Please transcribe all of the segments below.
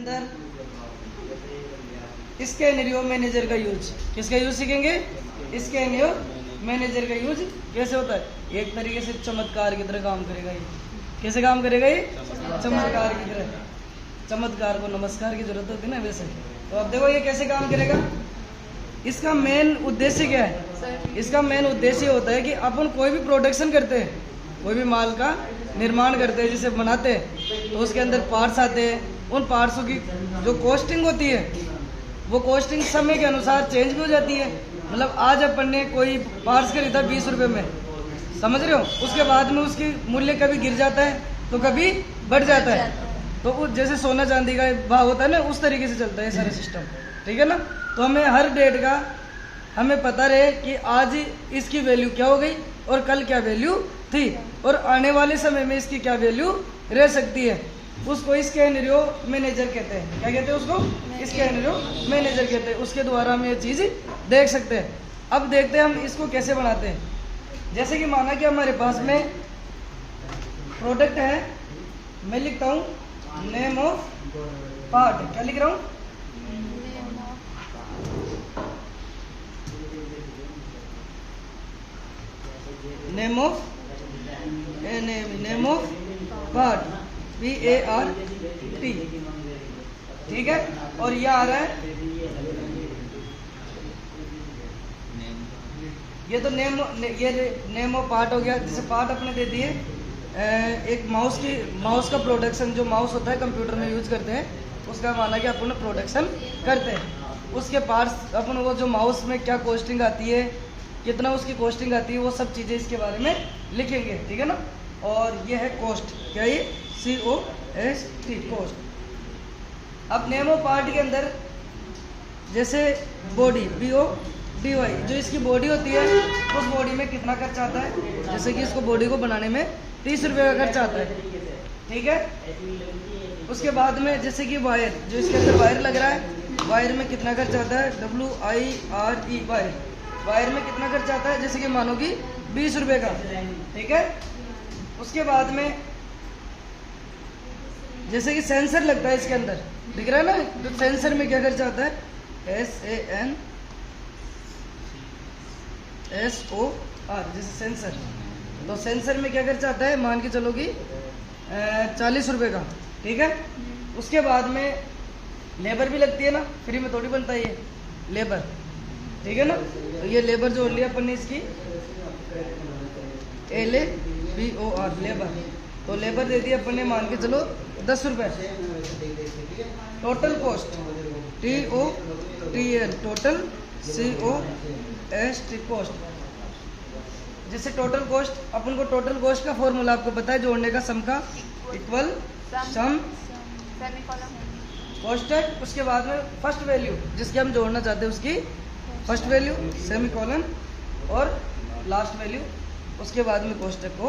अंदर स्कैनरियो मैनेजर का यूज, किसका यूज सीखेंगे? स्कैनरियो मैनेजर का यूज कैसे होता है? एक तरीके से चमत्कार की तरह काम करेगा ये। कैसे काम करेगा ये? चमत्कार की तरह। चमत्कार को नमस्कार की जरूरत होती है ना, वैसे। तो अब देखो ये कैसे काम करेगा। इसका मेन उद्देश्य क्या है? इसका मेन उद्देश्य होता है कि अपन कोई भी प्रोडक्शन करते हैं, कोई भी माल का निर्माण करते हैं, जिसे बनाते हैं, तो उसके अंदर पार्ट्स आते हैं। उन पार्ट्सों की जो कॉस्टिंग होती है, वो कॉस्टिंग समय के अनुसार चेंज भी हो जाती है। मतलब आज अपन ने कोई पार्ट्स खरीदा 20 रुपये में, समझ रहे हो, उसके बाद में उसकी मूल्य कभी गिर जाता है तो कभी बढ़ जाता है। तो वो जैसे सोना चांदी का भाव होता है ना, उस तरीके से चलता है सारा सिस्टम, ठीक है ना। तो हमें हर डेट का हमें पता रहे कि आज इसकी वैल्यू क्या हो गई और कल क्या वैल्यू थी, और आने वाले समय में इसकी क्या वैल्यू रह सकती है। उसको स्कैनरियो मैनेजर कहते हैं। क्या कहते हैं उसको? स्कैनरियो मैनेजर कहते हैं। उसके द्वारा हम ये चीज़ देख सकते हैं। अब देखते हैं हम इसको कैसे बनाते हैं। जैसे कि माना कि हमारे पास में प्रोडक्ट है, मैं लिखता हूँ नेम ऑफ पार्ट। क्या लिख रहा हूँ? नेम ऑफ पार्ट, PART, ठीक है। और ये आ रहा है, ये तो नेम ऑफ पार्ट हो गया। जैसे पार्ट अपने दे दिए, एक माउस का प्रोडक्शन, जो माउस होता है कंप्यूटर में यूज करते हैं, उसका माना कि अपन प्रोडक्शन करते हैं। उसके पार्ट्स अपन वो जो माउस में क्या कॉस्टिंग आती है, कितना उसकी कॉस्टिंग आती है, वो सब चीज़ें इसके बारे में लिखेंगे, ठीक है ना। और ये है कॉस्ट। क्या ये? COST, cost. अब नेम ऑफ पार्ट के अंदर जैसे बॉडी, BODY, जो इसकी बॉडी होती है, उस बॉडी में कितना खर्चा आता है। जैसे कि इसको बॉडी को बनाने में 30 रुपये का खर्चा आता है, ठीक है। उसके बाद में जैसे कि वायर, जो इसके अंदर वायर लग रहा है, वायर में कितना खर्चा आता है? WIRE, wire. वायर में कितना खर्चा आता है? जैसे कि मानो कि 20 रुपये का, ठीक है। उसके बाद में जैसे कि सेंसर लगता है इसके अंदर, दिख रहा है ना, तो सेंसर में क्या खर्चा आता है? SANSOR, जैसे सेंसर। तो सेंसर में क्या खर्चा आता है? मान के चलो कि 40 रुपये का, ठीक है। उसके बाद में लेबर भी लगती है ना, फ्री में थोड़ी बनता है ये लेबर, ठीक है ना। तो ये लेबर जो लिया अपन ने इसकी LABOR, लेबर। तो लेबर दे दी अपन ने, मान के चलो 10 रुपये। Total cost TOTL, total COST, cost. जैसे टोटल कॉस्ट, अपन को टोटल कॉस्ट का फॉर्मूला आपको पता है, जोड़ने का सम का इक्वल सम कोष्टक, उसके बाद में फर्स्ट वैल्यू जिसके हम जोड़ना चाहते हैं उसकी फर्स्ट वैल्यू, सेमीकोलन, और लास्ट वैल्यू, उसके बाद में कोष्टक को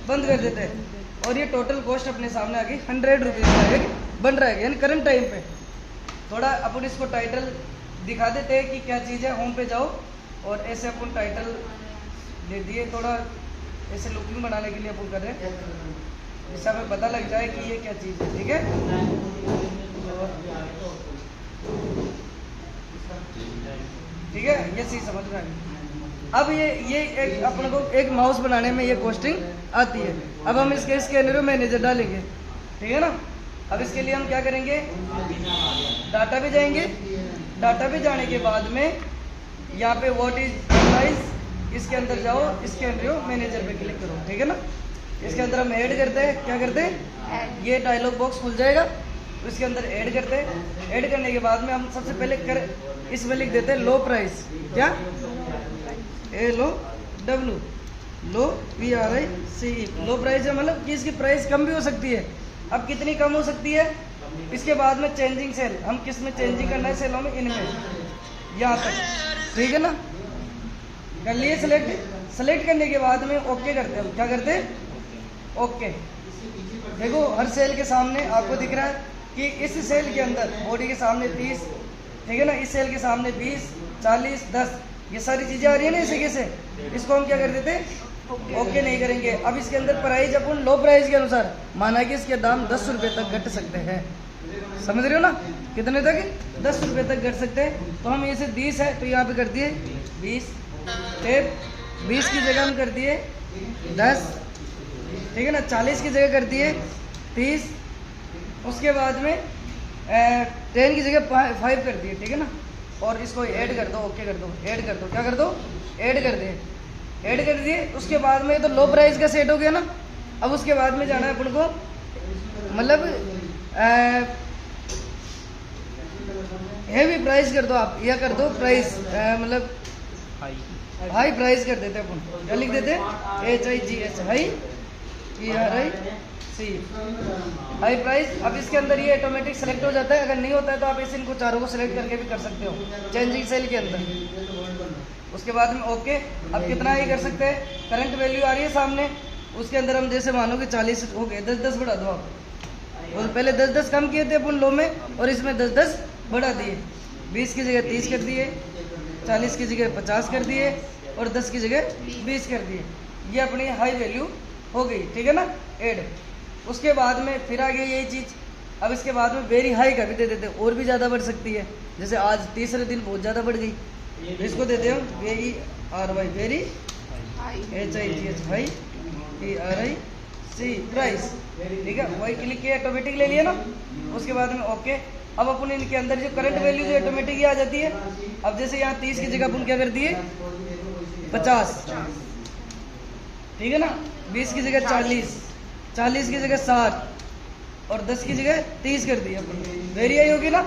बंद कर देते हैं। और ये टोटल कॉस्ट अपने सामने आ गई 100 रुपीज़ का एक बन रहा है, यानी करंट टाइम पे। थोड़ा अपन इसको टाइटल दिखा देते हैं कि क्या चीज़ है। होम पे जाओ और ऐसे अपन टाइटल दे दिए, थोड़ा ऐसे लुकिंग बनाने के लिए अपन कर रहे हैं, जिससे हमें पता लग जाए कि ये क्या चीज़ है, ठीक है। ठीक है, ये चीज़ समझ में आ गई। अब ये एक अपन को एक माउस बनाने में ये कॉस्टिंग आती है। अब हम इसके स्कैनरियो मैनेजर डालेंगे, ठीक है ना। अब इसके लिए हम क्या करेंगे? डाटा पे जाएंगे। डाटा पे जाने के बाद में यहाँ पे व्हाट इज प्राइस, इसके अंदर जाओ, स्कैनरियो मैनेजर पे क्लिक करो, ठीक है ना। इसके अंदर हम ऐड करते हैं। क्या करते हैं? ये डायलॉग बॉक्स खुल जाएगा, इसके अंदर ऐड करते हैं। ऐड करने के बाद में हम सबसे पहले इसमें लिख देते हैं लो प्राइस। क्या? LOW, लो PRICE, लो प्राइस है, मतलब कि इसकी प्राइस कम भी हो सकती है। अब कितनी कम हो सकती है? इसके बाद में चेंजिंग सेल, हम किस में चेंजिंग करना है? सेलों में, इनमें, यहाँ तक, ठीक है ना। कर लिए सेलेक्ट। सेलेक्ट करने के बाद में ओके करते हैं। क्या करते हैं? ओके। देखो हर सेल के सामने आपको दिख रहा है कि इस सेल के अंदर बॉडी के सामने 30, ठीक है ना, इस सेल के सामने 20, 40, 10, ये सारी चीज़ें आ रही है ना इसी से। इसको हम क्या कर देते हैं? ओके नहीं करेंगे। अब इसके अंदर प्राइस अपन लो प्राइस के अनुसार माना कि इसके दाम 10 रुपये तक घट सकते हैं, समझ रहे हो ना? कितने तक? 10 रुपये तक कर सकते हैं। तो हम इसे 20 है तो यहाँ पे कर दिए 20 टेप, 20 की जगह हम कर दिए 10, ठीक है ना। 40 की जगह कर दिए 30, उसके बाद में 10 की जगह 5 कर दिए, ठीक है ना। और इसको ऐड कर दो, ओके कर दो, ऐड कर दो, क्या कर दो? ऐड कर दिए, ऐड कर दिए। उसके बाद में तो लो प्राइस का सेट हो गया ना। अब उसके बाद में जाना है अपन को, मतलब हेवी प्राइस कर दो आप, या कर दो प्राइस मतलब हाई प्राइस कर देते हैं अपन। क्या लिख देते हैं? HIGH, high, PRIC, high price. अब इसके अंदर ये ऑटोमेटिक सेलेक्ट हो जाता है। अगर नहीं होता है तो आप इसे इनको चारों को सेलेक्ट करके भी कर सकते हो चेंजिंग सेल के अंदर। उसके बाद में ओके। अब कितना ही कर सकते हैं? करंट वैल्यू आ रही है सामने, उसके अंदर हम जैसे मानो कि 40 हो गए, 10-10 बढ़ा दो आप। और पहले 10-10 कम किए थे अपन लो में, और इसमें 10-10 बढ़ा दिए। 20 की जगह 30 कर दिए, 40 की जगह 50 कर दिए, और 10 की जगह 20 कर दिए। ये अपनी हाई वैल्यू हो गई, ठीक है ना, ऐड। उसके बाद में फिर आ गई यही चीज़। अब इसके बाद में वेरी हाई का भी दे देते, और भी ज़्यादा बढ़ सकती है। जैसे आज तीसरे दिन बहुत ज़्यादा बढ़ गई, इसको देते हो VERY, very, HIGH, high, PRIC, price, ठीक है। वही क्लिक किया, ऑटोमेटिक ले लिया ना। उसके बाद में ओके। अब अपन इनके अंदर जो करंट वैल्यू जो ऑटोमेटिक ही आ जाती है। अब जैसे यहाँ 30 की जगह अपन क्या कर दिए 50, ठीक है ना। 20 की जगह 40, 40 की जगह 60, और 10 की जगह 30 कर दिया अपन। वेरी हाई होगी ना?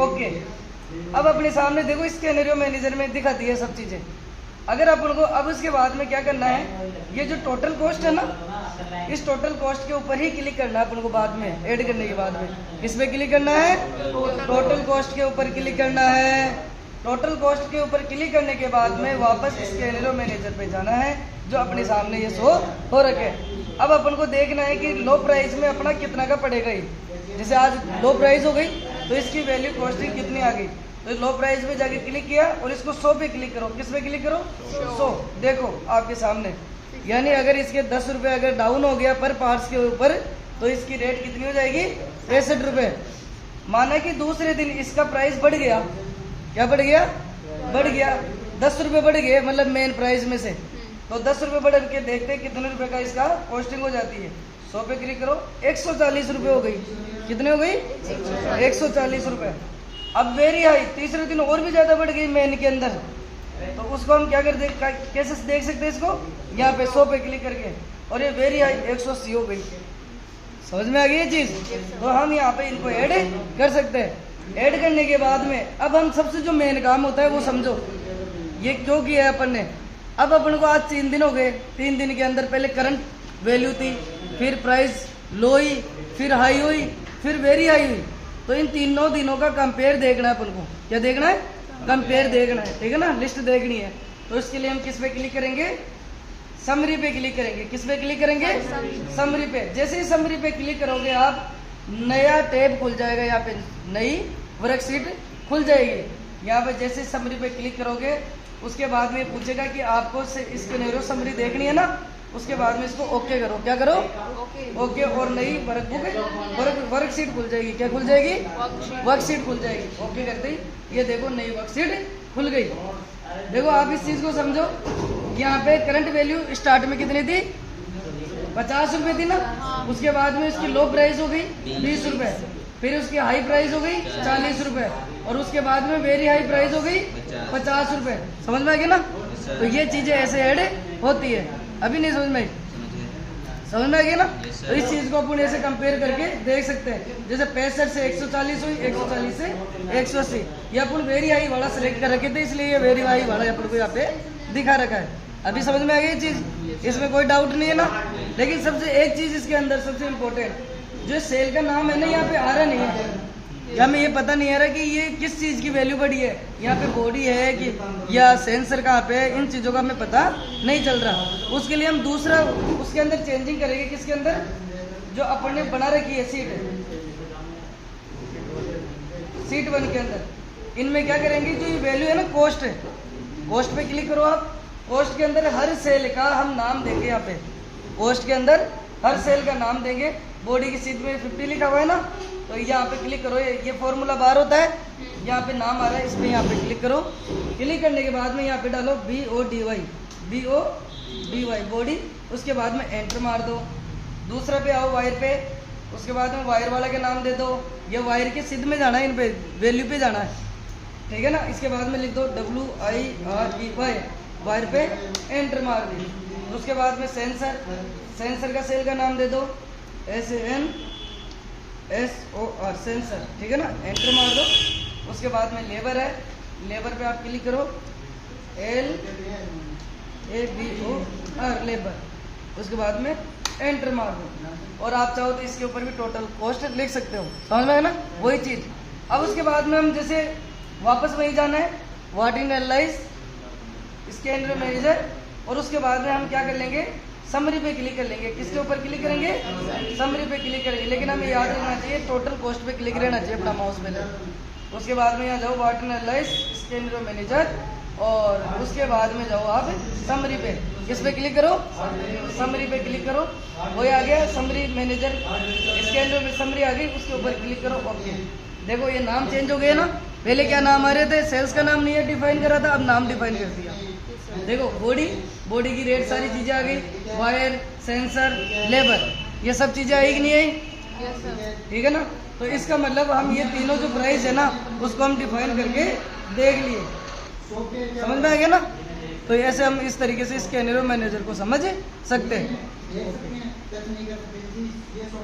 ओके। अब अपने सामने देखो स्कैनरियो मैनेजर में दिखाती है सब चीजें। अगर अपन को अब इसके बाद में क्या करना है, ये जो टोटल कॉस्ट है ना, इस टोटल कॉस्ट के ऊपर ही क्लिक करना है अपन को बाद में, ऐड करने के बाद में। किस पे क्लिक करना है? टोटल कॉस्ट के ऊपर क्लिक करना है। टोटल कॉस्ट के ऊपर क्लिक करने के बाद में वापस स्कैनरियो मैनेजर पे जाना है, जो अपने सामने ये शो हो रखे। अब अपन को देखना है कि लो प्राइस में अपना कितना का पड़ेगा ये। जैसे आज लो प्राइस हो गई तो इसकी वैल्यू कॉस्टिंग कितनी आ गई। तो लो प्राइस में जाके क्लिक किया और इसको 100 पे क्लिक करो। किस पे क्लिक करो? 100। देखो आपके सामने, यानी अगर इसके 10 रुपये अगर डाउन हो गया पर पार्ट्स के ऊपर, तो इसकी रेट कितनी हो जाएगी? 63 रुपये। माना कि दूसरे दिन इसका प्राइस बढ़ गया, क्या बढ़ गया? बढ़ गया 10 रुपये बढ़ गए, मतलब मेन प्राइस में से। तो 10 रुपये बढ़ के देखते हैं कितने रुपए का इसका कॉस्टिंग हो जाती है। 100 पे क्लिक करो, 140 रुपये हो गई। कितने हो गई? 140 रुपये। अब वेरी हाई, तीसरे दिन और भी ज्यादा बढ़ गई मेन के अंदर। तो उसको हम क्या कर कैसे देख सकते हैं इसको? यहाँ पे 100 पे क्लिक करके, और ये वेरी हाई 180 हो गई। समझ में आ गई ये चीज? तो हम यहाँ पे इनको ऐड कर सकते हैं। ऐड करने के बाद में अब हम सबसे जो मेन काम होता है वो समझो, ये क्यों किया है अपन ने। अब अपन को आज 3 दिन हो गए, 3 दिन के अंदर पहले करंट वैल्यू थी, फिर प्राइस लो हुई, फिर हाई हुई, फिर वेरी हाई हुई। तो इन तीनों दिनों का कंपेयर देखना है अपन को। क्या देखना है? कंपेयर देखना है, ठीक है ना, लिस्ट देखनी है। तो इसके लिए हम किस पे क्लिक करेंगे? समरी पे क्लिक करेंगे। किस पे क्लिक करेंगे? समरी पे। जैसे ही समरी पे क्लिक करोगे आप, नया टैब खुल जाएगा, यहाँ पे नई वर्कशीट खुल जाएगी। यहाँ पे जैसे समरी पे क्लिक करोगे, उसके बाद में पूछेगा कि आपको इसके नैरो समरी देखनी है ना, उसके बाद में इसको ओके करो। क्या करो? ओके। और नई वर्कशीट खुल जाएगी। क्या खुल जाएगी? वर्कशीट खुल जाएगी। ओके करते ही ये देखो नई वर्कशीट खुल गई। देखो आप इस चीज को समझो, यहाँ पे करंट वैल्यू स्टार्ट में कितनी थी? 50 रुपए थी ना। उसके बाद में इसकी लो प्राइस हो गई 20 रुपए, फिर उसकी हाई प्राइस हो गई 40 रुपए, और उसके बाद में वेरी हाई प्राइस हो गई 50 रुपए। समझ में आ गया ना? तो ये चीजें ऐसे ऐड होती है। अभी नहीं समझ में आई? समझ में आ गया ना? तो इस चीज को अपन ऐसे कंपेयर करके देख सकते हैं। जैसे 65 से 140 हुई, 140 से 180। ये अपन वेरी हाई वाला सेलेक्ट कर रखे थे, इसलिए ये वेरी हाई वाला अपन को यहाँ पे दिखा रखा है। अभी समझ में आ गई ये चीज? इसमें कोई डाउट नहीं है ना? लेकिन सबसे एक चीज इसके अंदर सबसे इम्पोर्टेंट, जो सेल का नाम है ना, यहाँ पे आ रहा नहीं है। या हमें ये पता नहीं आ रहा कि ये किस चीज की वैल्यू बढ़ी है, यहाँ पे बॉडी है कि या सेंसर कहाँ पे है, इन चीजों का हमें पता नहीं चल रहा। उसके लिए हम दूसरा उसके अंदर चेंजिंग करेंगे। किसके अंदर? जो अपन ने बना रखी है सीट 1 के अंदर। इनमें क्या करेंगे, जो ये वैल्यू है ना, कॉस्ट है, कॉस्ट पे क्लिक करो आप। कॉस्ट के अंदर हर सेल का हम नाम देंगे। यहाँ पे कॉस्ट के अंदर हर सेल का नाम देंगे। बॉडी की सीट में 50 लिखा हुआ है ना, तो यहाँ पे क्लिक करो। ये फॉर्मूला बार होता है, यहाँ पे नाम आ रहा है, इस पे यहाँ पे क्लिक करो। क्लिक करने के बाद में यहाँ पे डालो BODY बॉडी। उसके बाद में एंटर मार दो। दूसरा पे आओ वायर पे, उसके बाद में वायर वाला के नाम दे दो। ये वायर के सिद्ध में जाना है, इन पे वैल्यू पे जाना है, ठीक है ना। इसके बाद में लिख दो WIREY वायर पे एंटर मार दी। उसके बाद में सेंसर का सेल का नाम दे दो SENSOR सेंसर, ठीक है ना, एंटर मार दो। उसके बाद में लेबर है, लेबर पे आप क्लिक करो LABOR लेबर। उसके बाद में एंटर मार दो। और आप चाहो तो इसके ऊपर भी टोटल कॉस्ट लिख सकते हो, समझ में है ना, वही चीज़। अब उसके बाद में हम जैसे वापस वही जाना है, what in analyse scanner manager. और उसके बाद में हम क्या कर लेंगे, समरी पे क्लिक कर लेंगे। किसके ऊपर क्लिक करेंगे, समरी पे क्लिक करेंगे। लेकिन हमें याद रखना चाहिए टोटल कॉस्ट पे क्लिक रहना चाहिए अपना माउस पे। उसके बाद में यहाँ जाओ what in analyse scanner manager, और उसके बाद में जाओ आप समरी पे। किस पे क्लिक करो, समरी पे क्लिक करो। वही आ गया समरी मैनेजर स्कैनर में समरी आ गई, उसके ऊपर क्लिक करो, ओके। देखो ये नाम चेंज हो गया ना, पहले क्या नाम आ रहे थे, सेल्स का नाम नहीं है डिफाइन करा था, अब नाम डिफाइन कर दिया। देखो बॉडी की रेट सारी चीजें आ गई, वायर, सेंसर, लेबर, ये सब चीजें आई कि नहीं आई, ठीक है ना। तो इसका मतलब हम ये तीनों जो प्राइस है ना, उसको हम डिफाइन करके देख लिए, समझ में आ गया ना। तो ऐसे हम इस तरीके से स्कैनर मैनेजर को समझ सकते हैं।